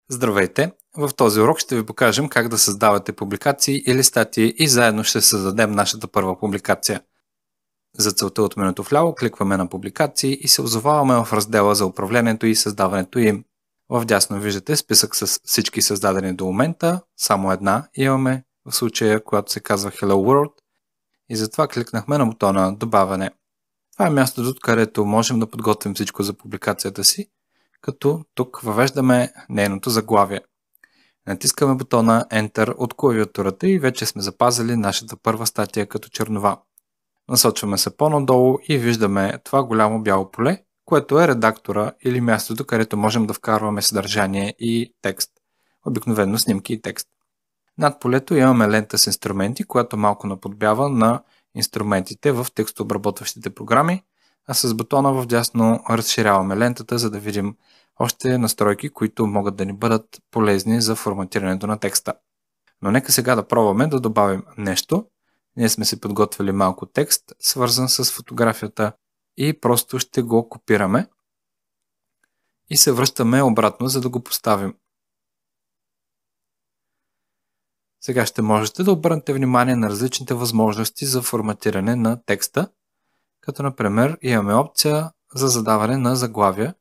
Здравейте! В този урок ще ви покажем как да създавате публикации или статии и заедно ще създадем нашата първа публикация. За целта от менюто вляво кликваме на публикации и се озоваваме в раздела за управлението и създаването им. Вдясно виждате списък с всички създадени до момента, само една имаме в случая, която се казва Hello World, и затова кликнахме на бутона Добавяне. Това е мястото, където можем да подготвим всичко за публикацията си, като тук въвеждаме нейното заглавие. Натискаме бутона Enter от клавиатурата и вече сме запазили нашата първа статия като чернова. Насочваме се по-надолу и виждаме това голямо бяло поле, което е редактора или мястото, където можем да вкарваме съдържание и текст. Обикновено снимки и текст. Над полето имаме лента с инструменти, която малко наподобява на инструментите в текстообработващите програми, а с бутона вдясно разширяваме лентата, за да видим още настройки, които могат да ни бъдат полезни за форматирането на текста. Но нека сега да пробваме да добавим нещо. Ние сме си подготвили малко текст, свързан с фотографията, и просто ще го копираме и се връщаме обратно, за да го поставим. Сега ще можете да обърнете внимание на различните възможности за форматиране на текста, като например имаме опция за задаване на заглавия.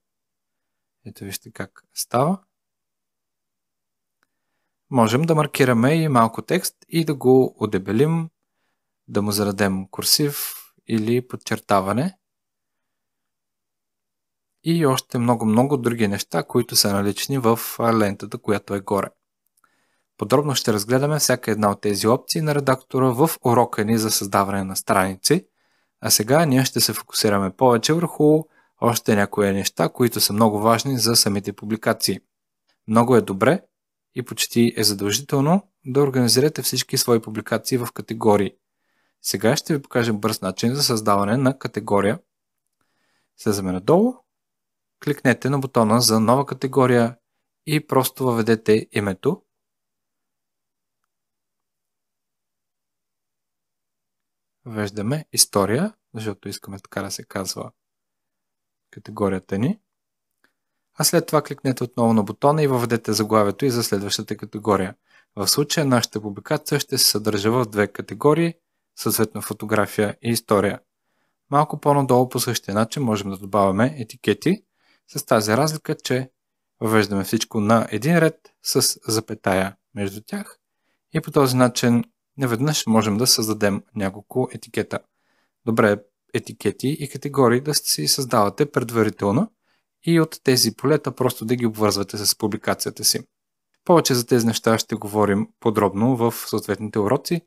Ето вижте как става. Можем да маркираме и малко текст и да го удебелим, да му зададем курсив или подчертаване. И още много други неща, които са налични в лентата, която е горе. Подробно ще разгледаме всяка една от тези опции на редактора в урока ни за създаване на страници. А сега ние ще се фокусираме повече върху още някои неща, които са много важни за самите публикации. Много е добре и почти е задължително да организирате всички свои публикации в категории. Сега ще ви покажа бърз начин за създаване на категория. Слезаме надолу, кликнете на бутона за нова категория и просто въведете името. Въвеждаме история, защото искаме така да се казва категорията ни. А след това кликнете отново на бутона и въведете заглавието и за следващата категория. В случая нашата публикация ще се съдържа в две категории, съответно фотография и история. Малко по-надолу по същия начин можем да добавяме етикети, с тази разлика, че въвеждаме всичко на един ред с запетая между тях и по този начин наведнъж можем да създадем няколко етикета. Добре е етикети и категории да си създавате предварително и от тези полета просто да ги обвързвате с публикацията си. Повече за тези неща ще говорим подробно в съответните уроци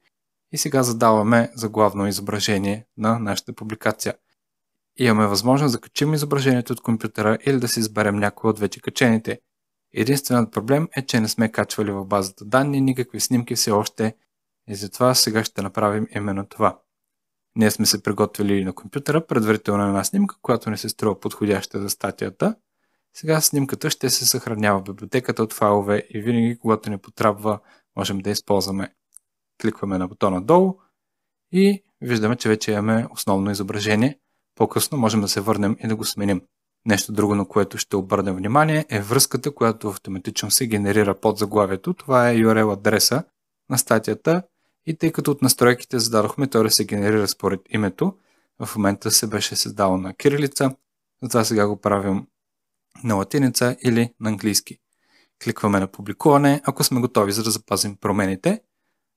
и сега задаваме заглавно изображение на нашата публикация. Имаме възможност да качим изображението от компютъра или да си изберем някой от вече качените. Единственият проблем е, че не сме качвали в базата данни никакви снимки все още и затова сега ще направим именно това. Ние сме се приготвили на компютъра предварително една снимка, която не се струва подходяща за статията. Сега снимката ще се съхранява в библиотеката от файлове и винаги, когато ни потребва, можем да използваме. Кликваме на бутона долу и виждаме, че вече имаме основно изображение. По-късно можем да се върнем и да го сменим. Нещо друго, на което ще обърнем внимание, е връзката, която автоматично се генерира под заглавието. Това е URL адреса на статията. И тъй като от настройките зададохме той да се генерира според името, в момента се беше създал на кирилица, затова сега го правим на латиница или на английски. Кликваме на публикуване, ако сме готови за да запазим промените,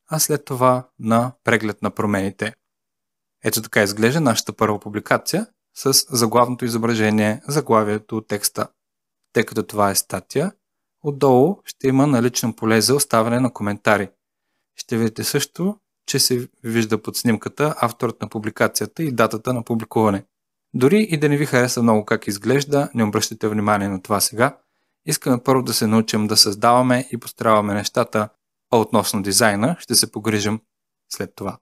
а след това на преглед на промените. Ето така изглежда нашата първа публикация с заглавното изображение, заглавието, текста. Тъй като това е статия, отдолу ще има налично поле за оставяне на коментари. Ще видите също, че се вижда под снимката авторът на публикацията и датата на публикуване. Дори и да не ви хареса много как изглежда, не обръщайте внимание на това сега. Искаме първо да се научим да създаваме и построяваме нещата, а относно дизайна ще се погрижим след това.